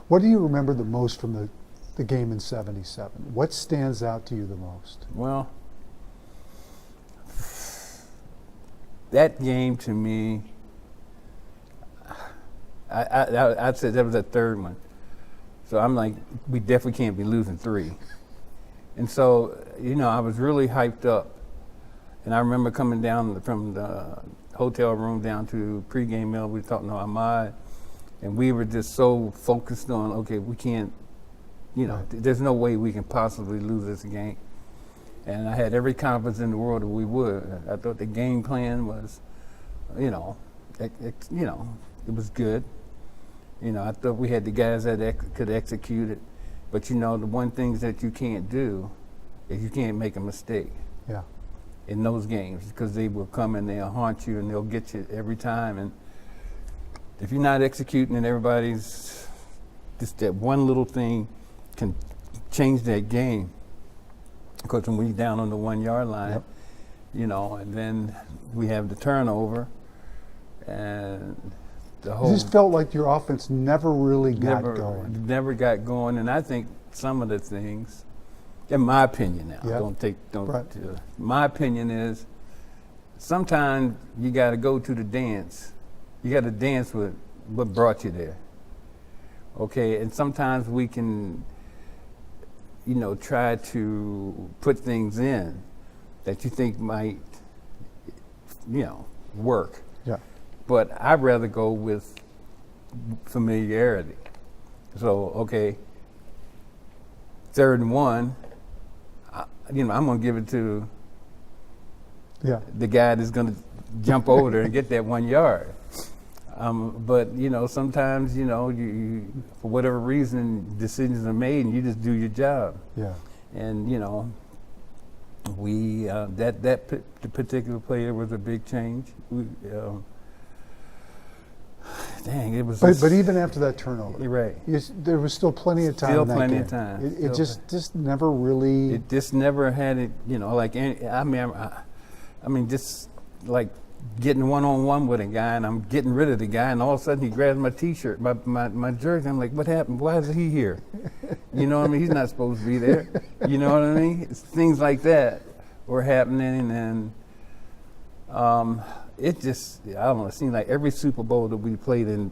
What do you remember the most from the game in '77? What stands out to you the most? Well, that game to me, I'd say that was the third one. So I'm like, we definitely can't be losing 3. And so, I was really hyped up. And I remember coming down from the hotel room down to pregame meal. We were talking to Ahmad, and we were just so focused on, okay, we can't, Right. there's no way we can possibly lose this game. And I had every confidence in the world that we would. I thought the game plan was, it was good. I thought we had the guys that could execute it. But, the one thing that you can't do is you can't make a mistake. Yeah. In those games, because they will come and they'll haunt you and they'll get you every time. And if you're not executing and everybody's, just that one little thing can change that game. Because when we're down on the 1 yard line, Yep. and then we have the turnover and the whole. It just felt like your offense never really got going. Never got going. And I think some of the things, in my opinion now, Yep. Right. My opinion is sometimes you got to go to the dance. You got to dance with what brought you there. Okay, and sometimes we can, try to put things in that you think might, work. Yeah. But I'd rather go with familiarity. So, okay, 3rd and 1, I'm going to give it to the guy that's going to jump over there and get that 1 yard. But, sometimes, you for whatever reason, decisions are made and you just do your job. Yeah. And, we, the particular player was a big change. It was. But even after that turnover, You're right. There was still plenty of time. Still in that plenty game. of time. It just never really. It just never had it, like any, I mean, just like getting one-on-one with a guy, and I'm getting rid of the guy, and all of a sudden he grabs my T-shirt, my jersey. I'm like, what happened? Why is he here? He's not supposed to be there. You know what I mean? Things like that were happening, and it just, I don't know, it seemed like every Super Bowl that we played in,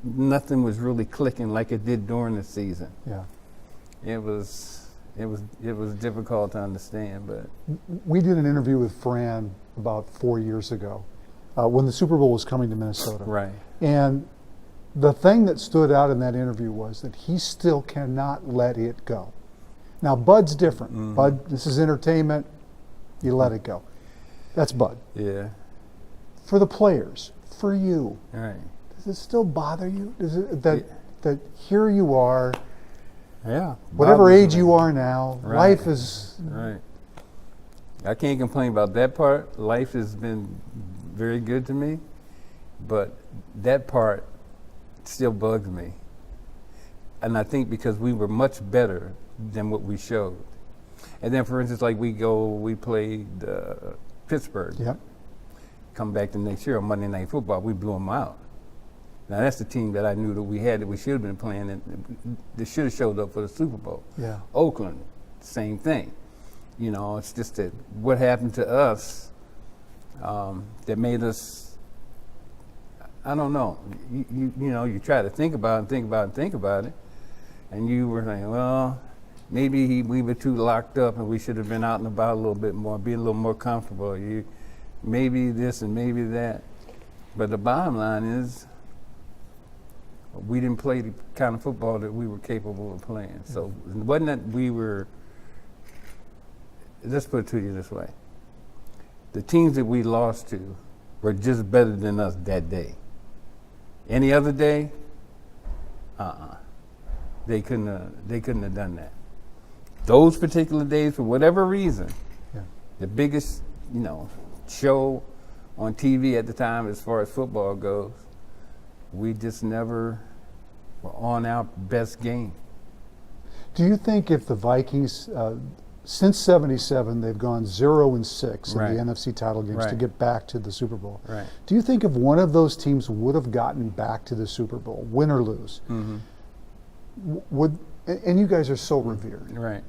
nothing was really clicking like it did during the season. Yeah. It was difficult to understand, but We did an interview with Fran about 4 years ago when the Super Bowl was coming to Minnesota. right. And the thing that stood out in that interview was that he still cannot let it go. Now, Bud's different. Mhm. Bud, this is entertainment. You let it go. That's Bud. Yeah. For the players, for you, Right. does it still bother you? Does it that here you are, Yeah. whatever Bothers age me. you are now, Right. life is Right. I can't complain about that part. Life has been very good to me, but that part still bugs me. And I think because we were much better than what we showed. And then, for instance, like we played Pittsburgh. Yep. Come back the next year on Monday Night Football, we blew them out. Now that's the team that I knew that we had that we should have been playing, and they should have showed up for the Super Bowl. Yeah. Oakland, same thing. It's just that what happened to us that made us. I don't know. You try to think about it, and you were saying, well, maybe we were too locked up, and we should have been out and about a little bit more, be a little more comfortable. Maybe this and maybe that. But the bottom line is we didn't play the kind of football that we were capable of playing. So it wasn't that we were, let's put it to you this way. The teams that we lost to were just better than us that day. Any other day, they couldn't have done that. Those particular days, for whatever reason, the biggest, show on TV at the time as far as football goes, we just never were on our best game. Do you think if the Vikings, since '77, they've gone 0-6 Right. in the NFC title games to Right. get back to the Super Bowl? Right. Do you think if one of those teams would have gotten back to the Super Bowl, win or lose, Mm-hmm. would, and you guys are so revered, Right.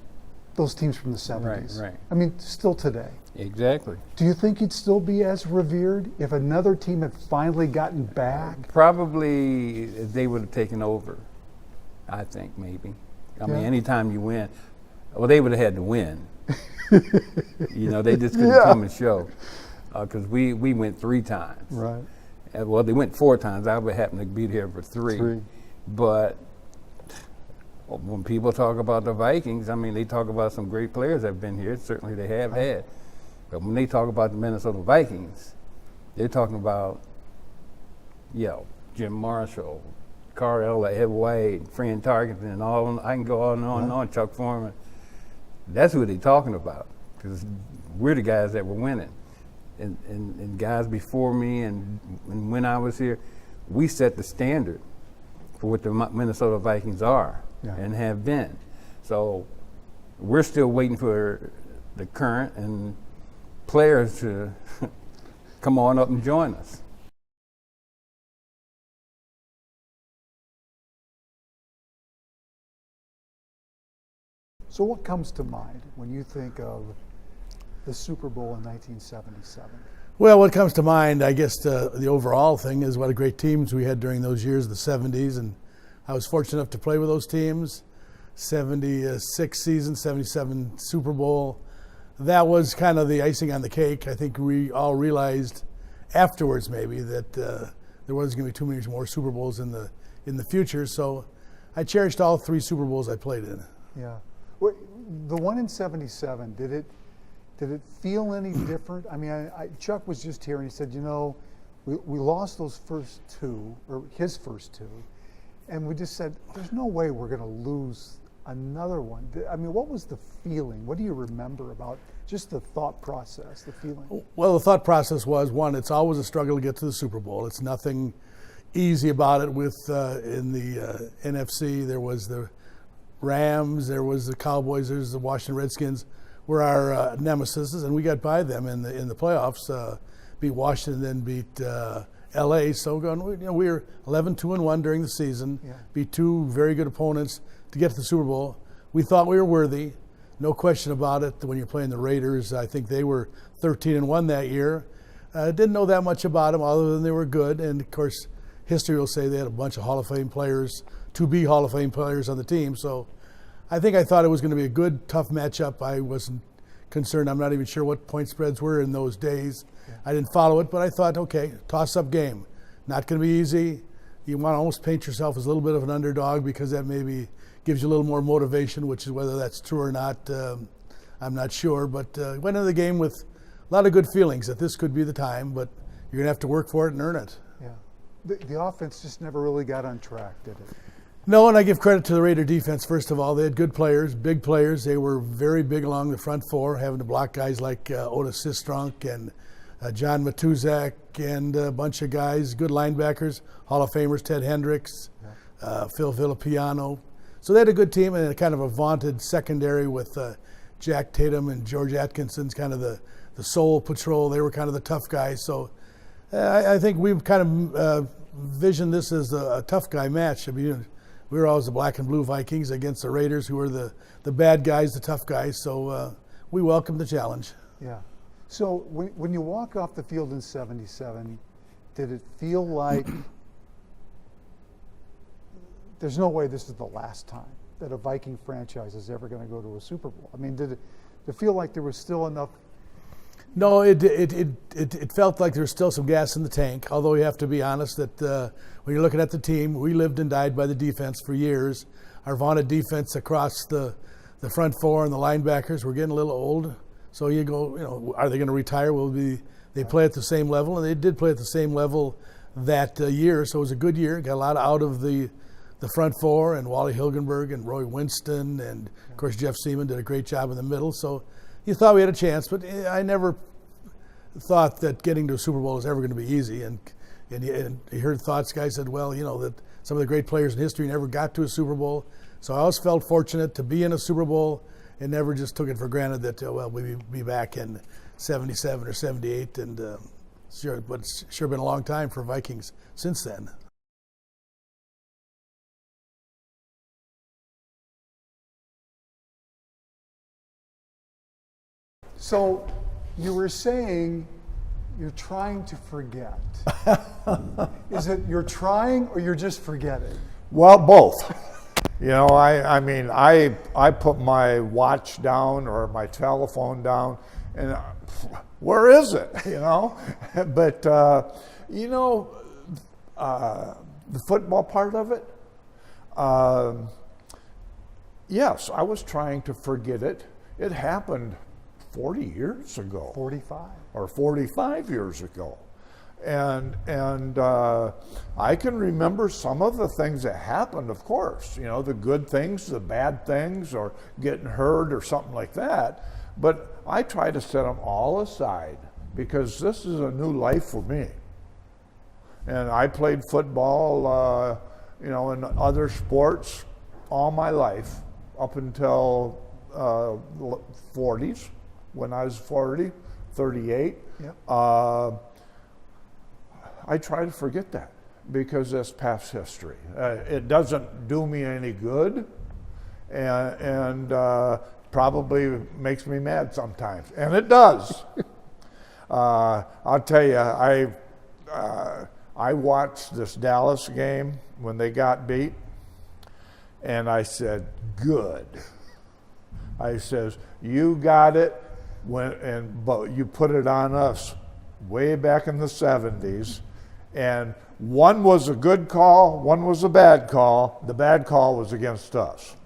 those teams from the 70s. Right. I mean, still today. Exactly. Do you think you'd still be as revered if another team had finally gotten back? Probably they would have taken over. I think maybe. I mean, Yeah. anytime you win, well, they would have had to win. They just couldn't Yeah. come and show, because we went 3 times. Right. Well, they went 4 times. I would happen to be here for 3. But when people talk about the Vikings, I mean, they talk about some great players that have been here. Certainly they have had. But when they talk about the Minnesota Vikings, they're talking about, Jim Marshall, Carl Ella, Ed White, Fran Tarkenton, and all. I can go on and on and on. Chuck Foreman. That's who they're talking about, because we're the guys that were winning. And guys before me and when I was here, we set the standard for what the Minnesota Vikings are and have been. So we're still waiting for the current and players to come on up and join us. So what comes to mind when you think of the Super Bowl in 1977? Well, what comes to mind, I guess, the overall thing is what a great teams we had during those years, the 70s, and I was fortunate enough to play with those teams. 76 season, 77 Super Bowl. That was kind of the icing on the cake. I think we all realized afterwards maybe that there wasn't going to be too many more Super Bowls in the future. So I cherished all 3 Super Bowls I played in. Yeah. What, the one in 77, did it feel any different? I mean, Chuck was just here and he said, we lost those first 2, or his first 2, and we just said, there's no way we're going to lose another one. I mean, what was the feeling? What do you remember about just the thought process, the feeling? Well, the thought process was, one, it's always a struggle to get to the Super Bowl. It's nothing easy about it. With in the NFC, there was the Rams, there was the Cowboys, there's the Washington Redskins were our nemesis, and we got by them in the playoffs. Beat Washington, then beat LA. So we were 11-2-1 during the season. Yeah. Beat 2 very good opponents to get to the Super Bowl. We thought we were worthy, no question about it. When you're playing the Raiders, I think they were 13-1 that year. Didn't know that much about them other than they were good, and of course, history will say they had a bunch of Hall of Fame players, to be Hall of Fame players on the team. So I thought it was going to be a good, tough matchup. I wasn't concerned. I'm not even sure what point spreads were in those days. Yeah. I didn't follow it, but I thought, okay, toss-up game. Not going to be easy. You want to almost paint yourself as a little bit of an underdog because that maybe gives you a little more motivation, which is whether that's true or not, I'm not sure. But went into the game with a lot of good feelings that this could be the time, but you're going to have to work for it and earn it. Yeah. The offense just never really got on track, did it? No, and I give credit to the Raider defense, first of all. They had good players, big players. They were very big along the front 4, having to block guys like Otis Sistrunk and John Matuzak and a bunch of guys, good linebackers, Hall of Famers, Ted Hendricks, Phil Villapiano. So they had a good team and a kind of a vaunted secondary with Jack Tatum and George Atkinson's kind of the Soul Patrol. They were kind of the tough guys. So I think we've kind of visioned this as a tough guy match. I mean, we were always the black and blue Vikings against the Raiders, who were the bad guys, the tough guys. So we welcomed the challenge. Yeah. So when you walk off the field in 77, did it feel like there's no way this is the last time that a Viking franchise is ever going to go to a Super Bowl? I mean, did it feel like there was still enough? No, it felt like there was still some gas in the tank, although you have to be honest that when you're looking at the team, we lived and died by the defense for years. Our vaunted defense across the front 4 and the linebackers were getting a little old. So you go, are they going to retire? They play at the same level, and they did play at the same level that year. So it was a good year. Got a lot out of the front 4, and Wally Hilgenberg and Roy Winston, and of course Jeff Seaman did a great job in the middle. So you thought we had a chance, but I never thought that getting to a Super Bowl was ever going to be easy. And you heard thoughts, guys said, well, that some of the great players in history never got to a Super Bowl. So I always felt fortunate to be in a Super Bowl and never just took it for granted that, we'd be back in 77 or 78. And but it's sure been a long time for Vikings since then. So you were saying you're trying to forget. Is it you're trying or you're just forgetting? Well, both. You know, I mean, I put my watch down or my telephone down, and where is it? You know, but you know, the football part of it. Yes, I was trying to forget it. It happened 40 years ago. 45. Or 45 years ago. And I can remember some of the things that happened, of course, you know, the good things, the bad things, or getting hurt or something like that. But I try to set them all aside because this is a new life for me. And I played football, you know, and other sports all my life up until 40s, when I was 40, 38. Yep. I try to forget that because that's past history. It doesn't do me any good, and probably makes me mad sometimes, and it does. I'll tell you, I watched this Dallas game when they got beat, and I said, "Good." I says, "You got it, but you put it on us way back in the 70s, and one was a good call, one was a bad call. The bad call was against us."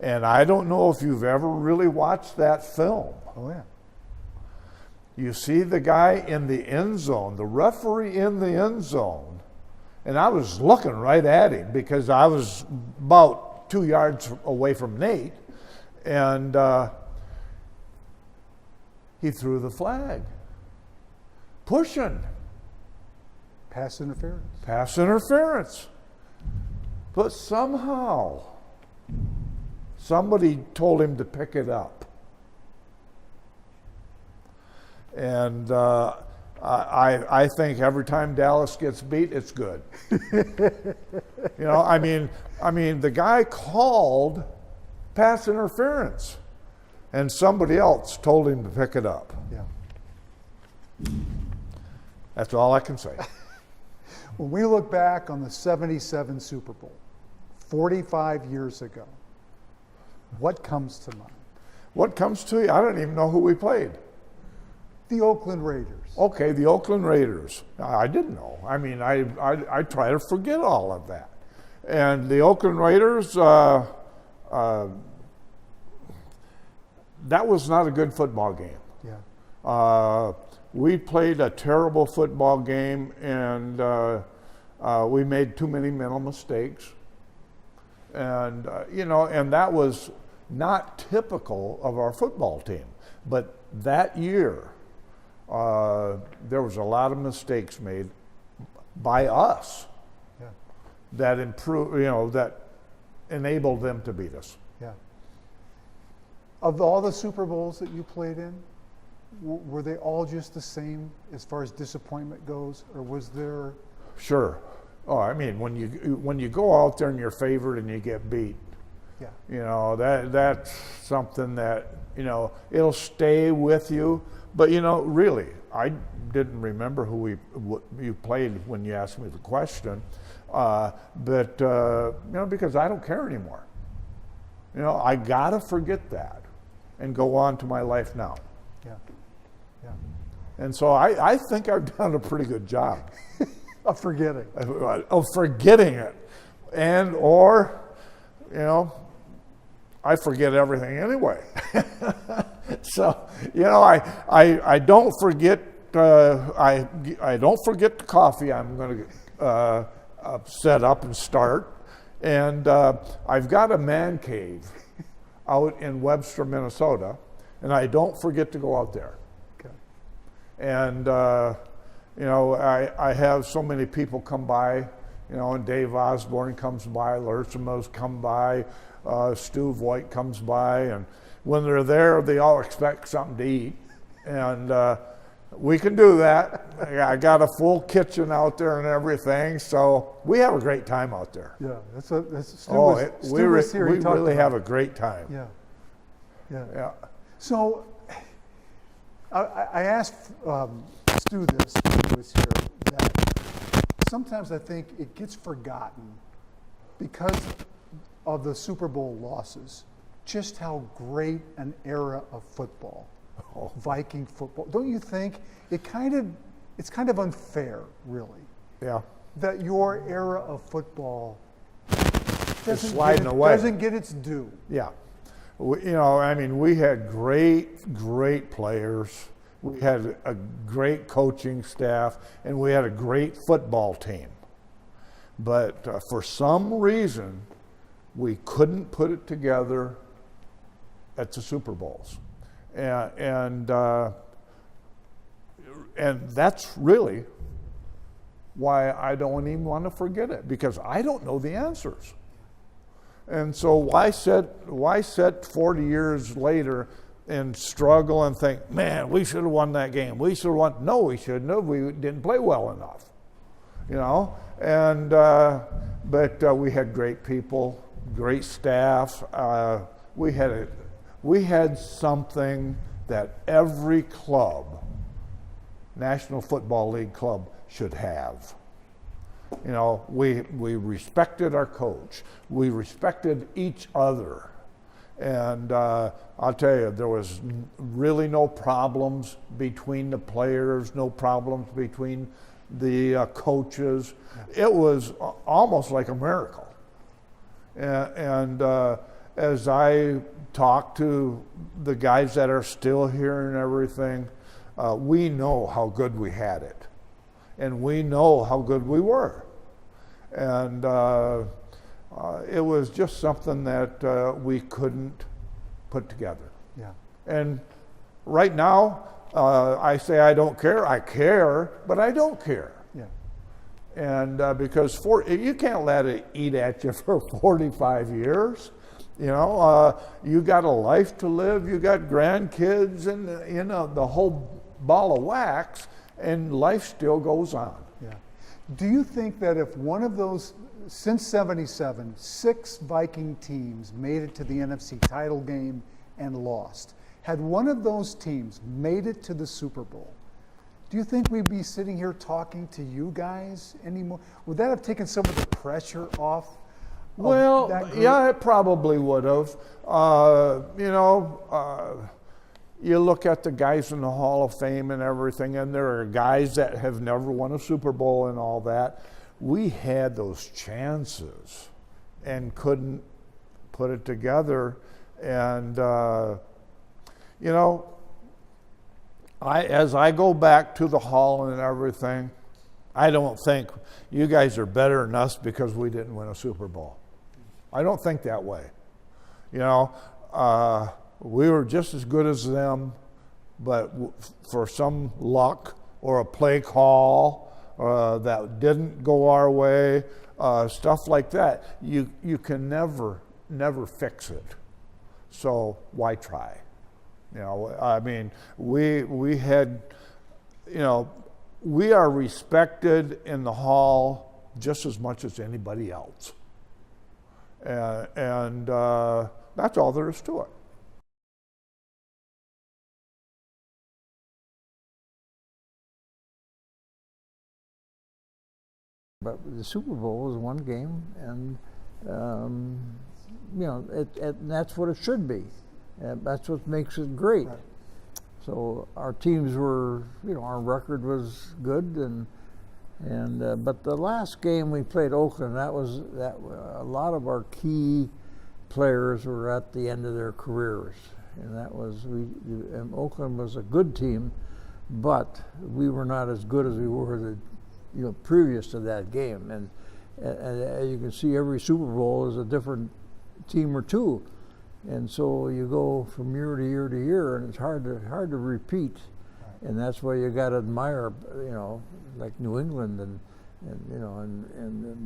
And I don't know if you've ever really watched that film. Oh, yeah. You see the guy in the end zone, the referee in the end zone, and I was looking right at him because I was about 2 yards away from Nate, and he threw the flag. Pushing. Pass interference. Pass interference. But somehow, somebody told him to pick it up. And I think every time Dallas gets beat, it's good. You know, I mean, the guy called pass interference, and somebody else told him to pick it up. Yeah. That's all I can say. When we look back on the 77 Super Bowl, 45 years ago, what comes to mind? What comes to you? I don't even know who we played. The Oakland Raiders. Okay, the Oakland Raiders. I didn't know. I mean, I try to forget all of that. And the Oakland Raiders, that was not a good football game. Yeah. We played a terrible football game, and we made too many mental mistakes. And, you know, and that was not typical of our football team. But that year, there was a lot of mistakes made by us Yeah. that improved, you know, that enabled them to beat us. Yeah. Of all the Super Bowls that you played in, were they all just the same as far as disappointment goes, or was there? Sure. Oh, I mean, when you go out there and you're favored and you get beat, Yeah. you know, that's something that, you know, it'll stay with you. But, you know, really, I didn't remember who you played when you asked me the question. But you know, because I don't care anymore. You know, I got to forget that and go on to my life now. Yeah. Yeah. And so I think I've done a pretty good job Of forgetting. of forgetting it. And, or, you know, I forget everything anyway. So, you know, I don't forget, I don't forget the coffee I'm going to set up and start. And I've got a man cave out in Webster, Minnesota, and I don't forget to go out there. Okay. And, you know, I have so many people come by, you know, and Dave Osborne comes by, Lersimos come by, Stu Voigt comes by, and when they're there, they all expect something to eat. And we can do that. I got a full kitchen out there and everything, so we have a great time out there. Yeah. Stu was here. We He talked really about have it. a great time. Yeah. Yeah. Yeah. So I asked Stu this when he was here, that sometimes I think it gets forgotten because of the Super Bowl losses, just how great an era of football, Viking football. Don't you think it's kind of unfair, really, Yeah. that your era of football sliding away. doesn't get its due? Yeah. We had great players. We had a great coaching staff, and we had a great football team. But for some reason, we couldn't put it together at the Super Bowls. And that's really why I don't even want to forget it, because I don't know the answers. And so why sit 40 years later and struggle and think, man, we should have won that game. We should have won. No, we shouldn't have. We didn't play well enough, And but we had great people, great staff. We had something that every club, National Football League club, should have. We respected our coach. We respected each other. And I'll tell you, there was really no problems between the players, no problems between the coaches. It was almost like a miracle. And as I talk to the guys that are still here and everything, we know how good we had it. And we know how good we were. And it was just something that we couldn't put together. Yeah. And right now, I say I don't care. I care, but I don't care. Yeah. And because you can't let it eat at you for 45 years. You got a life to live. You got grandkids and, the whole ball of wax, and life still goes on. Yeah. Do you think that if one of those, since '77, 6 Viking teams made it to the NFC title game and lost, had one of those teams made it to the Super Bowl, do you think we'd be sitting here talking to you guys anymore? Would that have taken some of the pressure off? Well, yeah, it probably would have. You look at the guys in the Hall of Fame and everything, and there are guys that have never won a Super Bowl and all that. We had those chances and couldn't put it together. And, as I go back to the Hall and everything, I don't think you guys are better than us because we didn't win a Super Bowl. I don't think that way. We were just as good as them, but for some luck or a play call that didn't go our way, stuff like that, you can never fix it. So why try? We had, we are respected in the Hall just as much as anybody else. And that's all there is to it. But the Super Bowl is one game, and that's what it should be. That's what makes it great. Right. So our teams were, our record was good, but the last game we played Oakland, that a lot of our key players were at the end of their careers, and and Oakland was a good team, but we were not as good as we were previous to that game. And as you can see, every Super Bowl is a different team or two, and so you go from year to year to year, and it's hard to repeat. Right. And that's why you got to admire, like New England and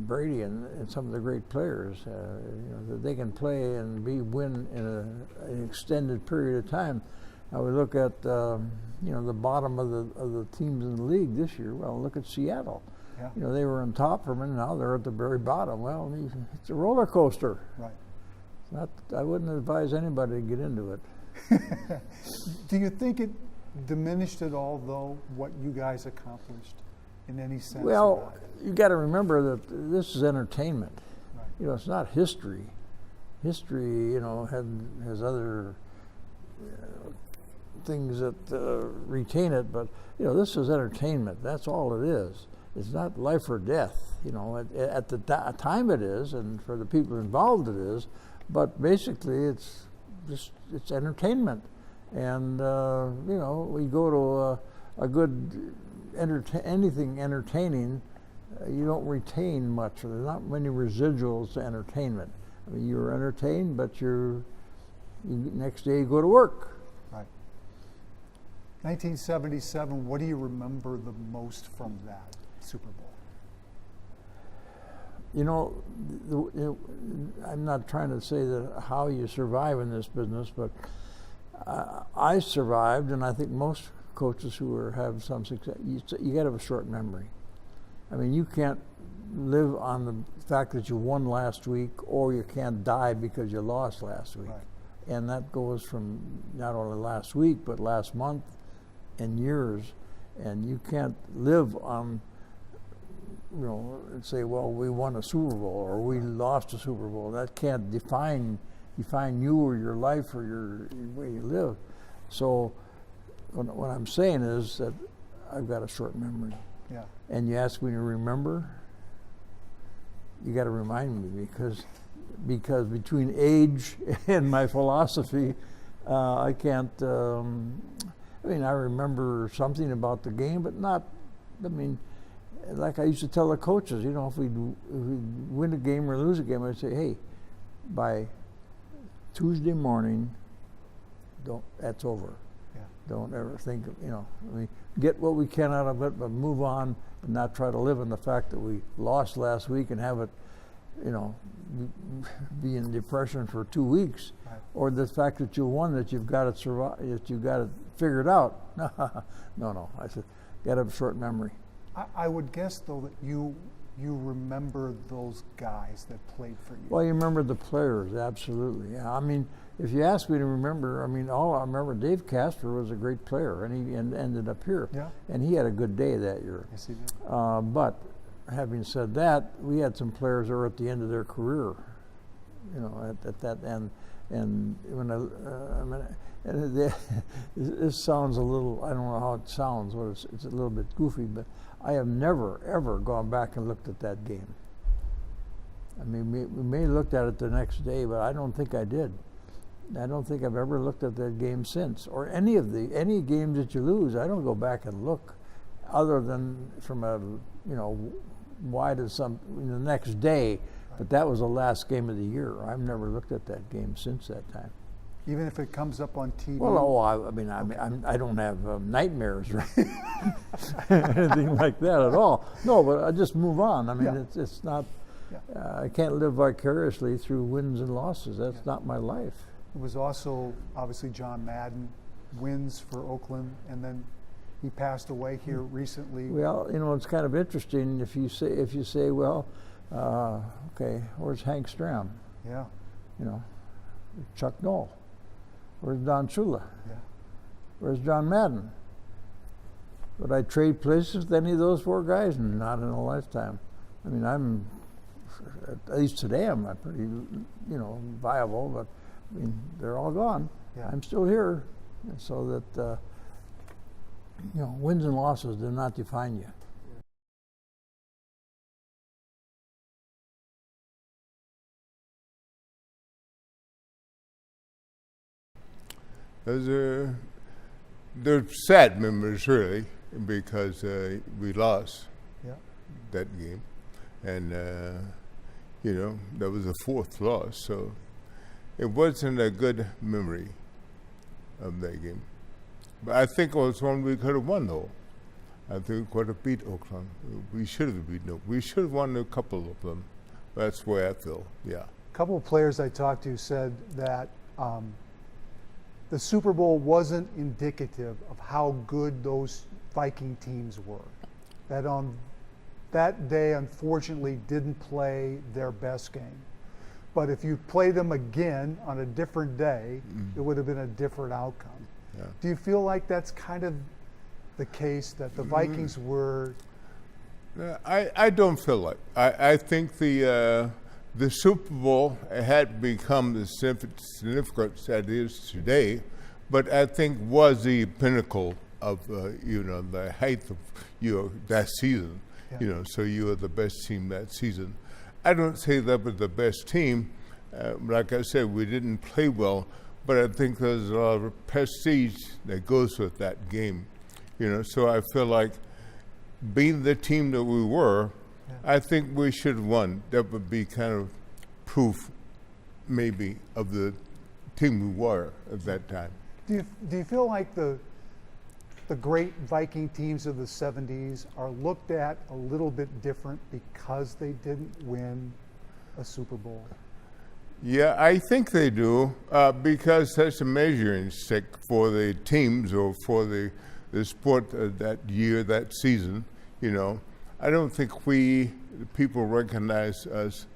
Brady and some of the great players, that they can play and win in an extended period of time. Now we look at the bottom of the teams in the league this year. Well, look at Seattle. Yeah. They were on top for a minute. Now they're at the very bottom. Well, it's a roller coaster. Right. I wouldn't advise anybody to get into it. Do you think diminished at all, though, what you guys accomplished in any sense? Well, about it? you got to remember that this is entertainment. Right. You know, it's not history. History, you know, has other things that retain it, but you know, this is entertainment. That's all it is. It's not life or death. You know, at the time it is, and for the people involved it is. But basically, it's entertainment, and you know, we go to a good anything entertaining. You don't retain much. There's not many residuals to entertainment. I mean, you're entertained, but you next day you go to work. Right. 1977, what do you remember the most from that Super Bowl? You know, I'm not trying to say that how you survive in this business, but I survived, and I think most coaches who have some success, you got to have a short memory. I mean, you can't live on the fact that you won last week, or you can't die because you lost last week. Right. And that goes from not only last week, but last month and years. And you can't live on, you know, and say, well, we won a Super Bowl or we lost a Super Bowl. That can't define you or your life or your way you live. So what I'm saying is that I've got a short memory. Yeah. And you ask me to remember, you got to remind me, because between age and my philosophy, I can't. I mean, I remember something about the game, but not. I mean, like I used to tell the coaches, you know, if we win a game or lose a game, I'd say, hey, by Tuesday morning, that's over. Yeah. Don't ever think, you know, I mean, get what we can out of it, but move on, and not try to live in the fact that we lost last week and have it, you know, be in depression for 2 weeks, Right. or the fact that you won, that you've got it that you've got it figured out. No. I said, got to have a short memory. I would guess, though, that you remember those guys that played for you. Well, you remember the players, absolutely. Yeah, I mean, if you ask me to remember, I mean, all I remember, Dave Casper was a great player, and he ended up here. Yeah. And he had a good day that year. Yes, he did. But having said that, we had some players that were at the end of their career, you know, at that end. And when I mean, and this sounds a little, I don't know how it sounds, but it's a little bit goofy, but I have never, ever gone back and looked at that game. I mean, we may have looked at it the next day, but I don't think I did. I don't think I've ever looked at that game since, or any games that you lose. I don't go back and look, other than from a, you know, why does the next day. But that was the last game of the year. I've never looked at that game since that time. Even if it comes up on TV? Well, I mean, I don't have nightmares or anything like that at all. No, but I just move on. I mean, Yeah. it's not. Yeah. I can't live vicariously through wins and losses. That's not my life. It was also, obviously, John Madden, wins for Oakland, and then he passed away here recently. Well, you know, it's kind of interesting if you say, well, okay, where's Hank Stram? Yeah, You know, Chuck Noll. Where's Don Shula? yeah. Where's John Madden? Would I trade places with any of those four guys? Not in a lifetime. I mean, at least today, I'm not pretty, you know, viable, but I mean, they're all gone. Yeah. I'm still here, so that, you know, wins and losses do not define you. They're sad memories, really, because we lost Yeah. that game, and you know, that was the fourth loss, so it wasn't a good memory of that game. But I think it was one we could have won, though. I think we could have beat Oakland. We should have beaten them. We should have won a couple of them. That's the way I feel. Yeah. A couple of players I talked to said that the Super Bowl wasn't indicative of how good those Viking teams were. That on that day, unfortunately, didn't play their best game. But if you play them again on a different day, it would have been a different outcome. Do you feel like that's kind of the case, that the Vikings were? I don't feel like. I think the Super Bowl had become the significance that it is today, but I think was the pinnacle of the height of that season. Yeah. So you were the best team that season. I don't say that was the best team. Like I said, we didn't play well, but I think there's a lot of prestige that goes with that game. So I feel like being the team that we were, I think we should have won. That would be kind of proof, maybe, of the team we were at that time. Do you feel like the great Viking teams of the 70s are looked at a little bit different because they didn't win a Super Bowl? Yeah, I think they do, because that's a measuring stick for the teams or for the sport that year, that season. I don't think people recognize us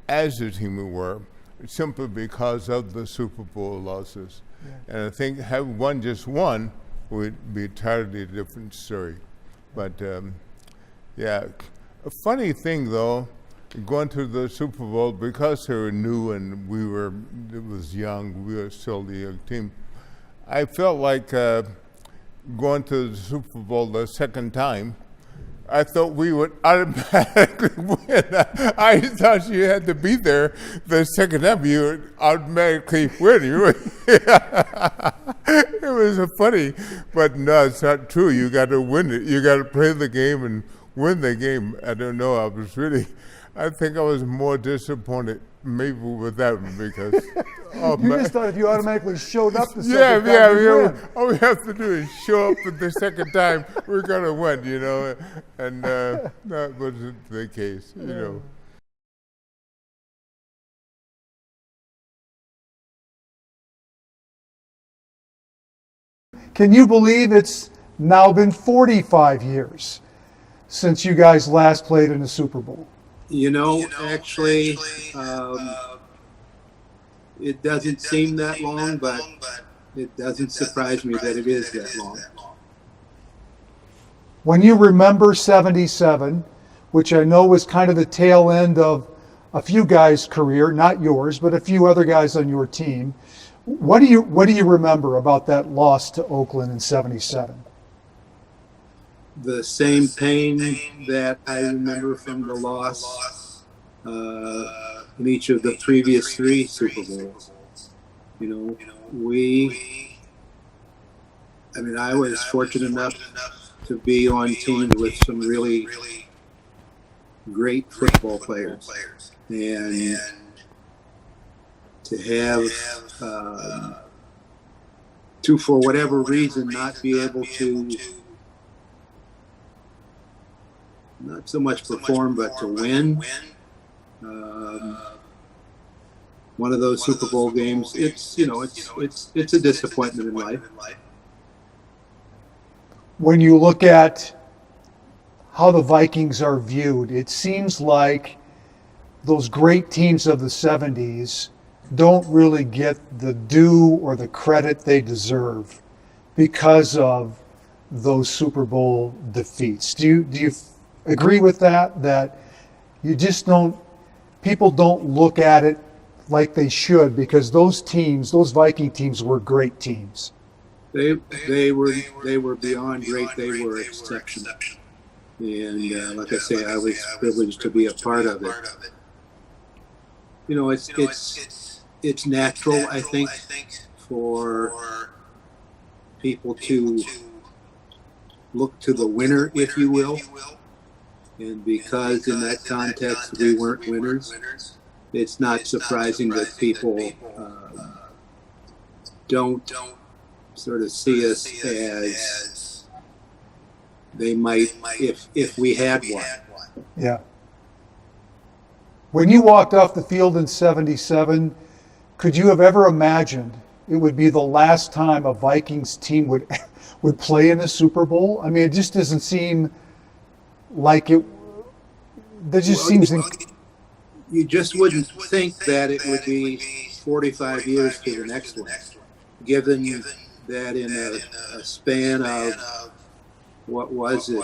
as the team we were simply because of the Super Bowl losses. Yeah. And I think had one just won, would be entirely a different story. But a funny thing though, going to the Super Bowl, because they were new and it was young, we were still the young team, I felt like going to the Super Bowl the second time, I thought we would automatically win. I thought you had to be there the second time, you would automatically win. It was funny, but no, it's not true. You got to win it. You got to play the game and win the game. I don't know. I think I was more disappointed maybe with that one because you just thought if you automatically showed up the second time, you'd win. All we have to do is show up for the second time, we're gonna win, and that wasn't the case, Can you believe it's now been 45 years since you guys last played in a Super Bowl? Actually, it doesn't seem that long, but it doesn't surprise me that it is that long. When you remember 77, which I know was kind of the tail end of a few guys' career, not yours, but a few other guys on your team, what do you remember about that loss to Oakland in 77? The same pain that I remember from the loss in each of the previous 3 Super Bowls. I was fortunate enough to be on teams with some really great football players, and to have to, for whatever reason, not be able to not so much perform, but to win one of those Super Bowl games. It's a disappointment in life. When you look at how the Vikings are viewed, it seems like those great teams of the 70s don't really get the due or the credit they deserve because of those Super Bowl defeats. Do you agree with that? That you just people don't look at it like they should, because those Viking teams were great teams. They were beyond great. They were exceptional, and like I say, I was privileged to be a part of it. It's natural, I think, for people to look to the winner, if you will. And because in that context we weren't winners, it's not surprising that people don't sort of see us as they might if we had one. Yeah. When you walked off the field in 77, could you have ever imagined it would be the last time a Vikings team would play in a Super Bowl? I mean, it just doesn't seem like it. That just seems. You just wouldn't think that it would be 45 years to the next one, given that in a span of, what was it,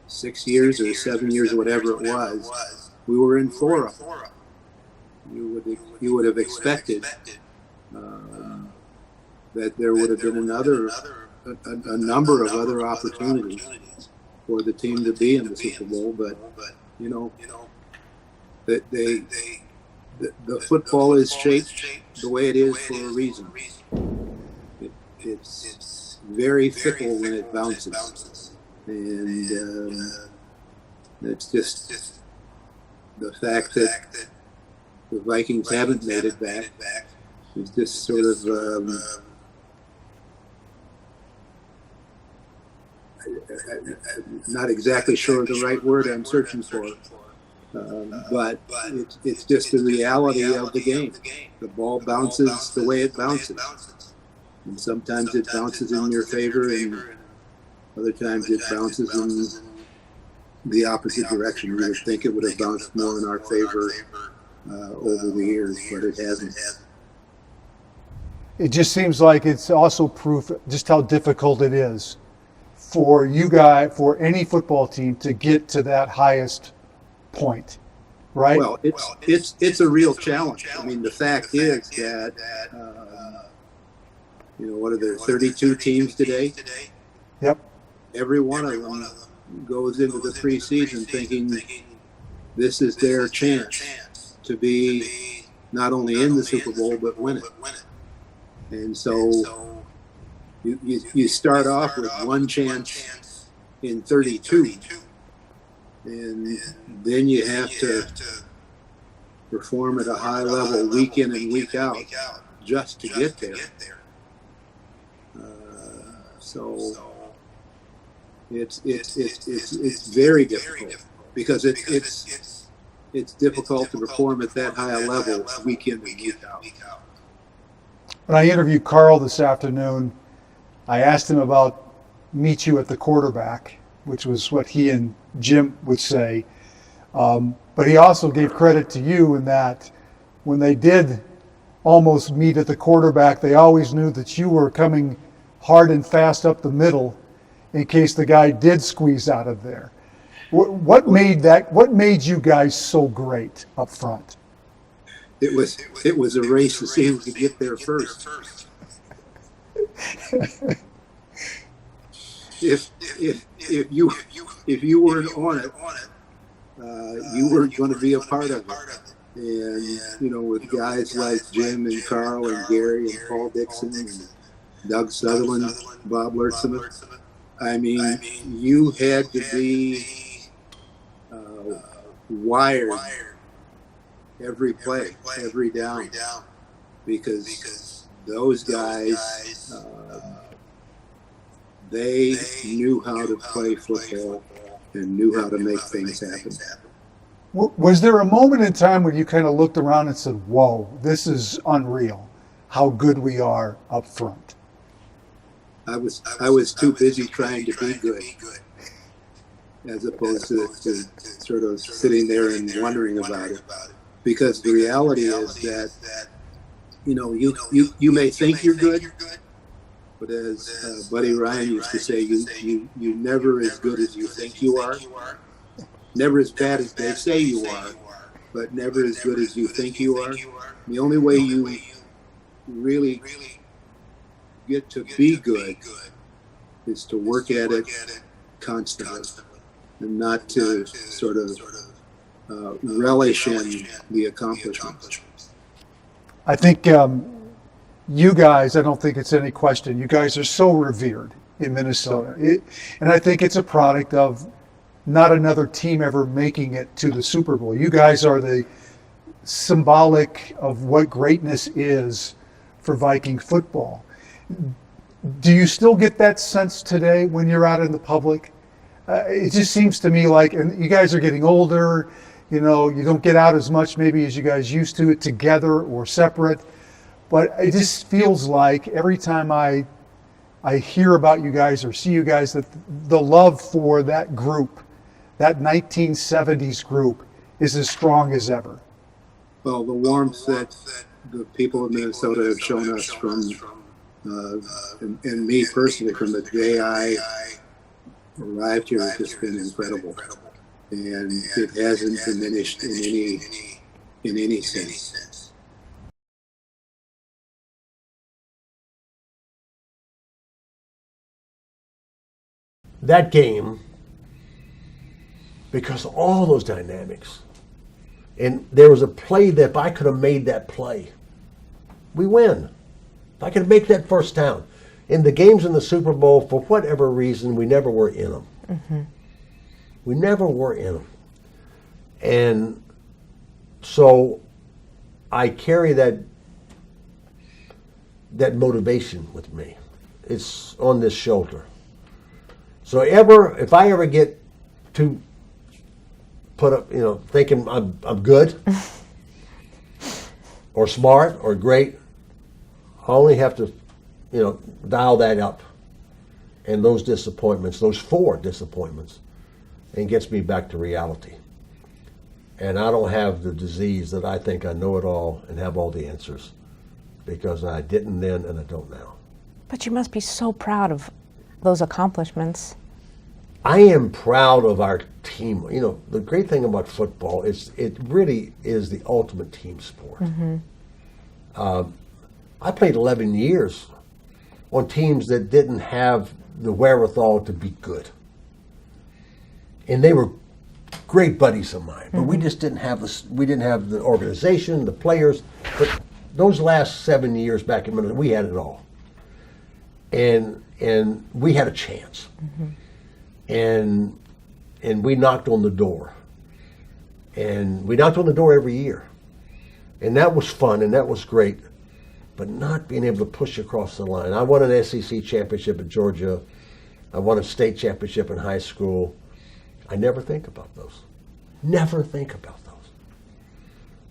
6 years or 7 years or whatever it was, we were in 4 of them. You would have expected that there would have been a number of other opportunities for the team to be in the Super Bowl, but you know, the football is shaped the way it is for a reason. It's very fickle when it bounces, and it's just the fact that the Vikings haven't made it back. It's just sort of not exactly sure of the right word I'm searching for, but it's just the reality of the game. The ball bounces the way it bounces, and sometimes it bounces in your favor, and other times it bounces in the opposite direction. You would think it would have bounced more in our favor over the years, but it hasn't. It just seems like it's also proof just how difficult it is for you guys, for any football team to get to that highest point, right? Well, it's a real challenge. I mean, the fact is that what are there, 32 teams today? Yep. Every one of them goes into the preseason thinking this is their chance to be not only in the Super Bowl but win it. And so you start off with one chance in 32, and then you have to perform at a high level week in and week out just to get there. So it's very difficult because it's difficult to perform at that high a level week in and week out. When I interviewed Carl this afternoon, I asked him about meet you at the quarterback, which was what he and Jim would say. But he also gave credit to you in that when they did almost meet at the quarterback, they always knew that you were coming hard and fast up the middle in case the guy did squeeze out of there. What made you guys so great up front? It was a race to see who could get there first. If you weren't on it, you weren't going to be a part of it. And with guys like Jim and Carl and Gary and Paul Dixon and Doug Sutherland, Bob Lurtzman, I mean, you had to be wired every play, every down, because those guys, they knew how to play football and knew how to make things happen. Was there a moment in time when you kind of looked around and said, whoa, this is unreal, how good we are up front? I was too busy trying to be good, as opposed to sort of sitting there and wondering about it. Because the reality is that, you may think you're good, but as Buddy Ryan used to say, you never as good as you think you are, never as bad as they say you are, but never as good as you think you are. The only way you really get to be good is to work at it constantly and not to sort of relish in the accomplishments. I think you guys, I don't think it's any question, you guys are so revered in Minnesota. And I think it's a product of not another team ever making it to the Super Bowl. You guys are the symbolic of what greatness is for Viking football. Do you still get that sense today when you're out in the public? It just seems to me like, and you guys are getting older, you don't get out as much maybe as you guys used to, together or separate, but it just feels like every time I hear about you guys or see you guys that the love for that group, that 1970s group, is as strong as ever. Well, the warmth the people of Minnesota have shown us from, and me personally, from the day I arrived here, has just been incredible. And it hasn't diminished in any sense. That game, because of all those dynamics, and there was a play that if I could have made that play, we win. If I could make that first down. In the games in the Super Bowl, for whatever reason, we never were in them. Mm-hmm. We never were in them. And so I carry that motivation with me. It's on this shoulder. So if I ever get to put up, thinking I'm good or smart or great, I only have to, dial that up. And those disappointments, those 4 disappointments, and gets me back to reality. And I don't have the disease that I think I know it all and have all the answers, because I didn't then and I don't now. But you must be so proud of those accomplishments. I am proud of our team. The great thing about football is it really is the ultimate team sport. Mm-hmm. I played 11 years on teams that didn't have the wherewithal to be good. And they were great buddies of mine, but we just didn't have the organization, the players. But those last 7 years back in Minnesota, we had it all. And we had a chance. Mm-hmm. And we knocked on the door. And we knocked on the door every year. And that was fun and that was great. But not being able to push across the line. I won an SEC championship at Georgia. I won a state championship in high school. I never think about those. Never think about those.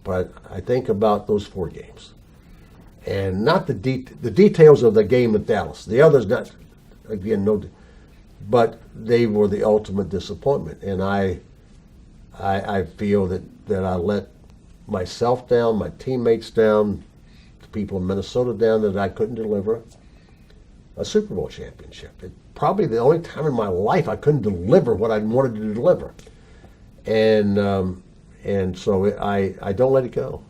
But I think about those 4 games. And not the details of the game at Dallas. The others, not, again, no. But they were the ultimate disappointment. And I feel that I let myself down, my teammates down, the people in Minnesota down, that I couldn't deliver a Super Bowl championship. It probably the only time in my life I couldn't deliver what I wanted to deliver. And so I don't let it go.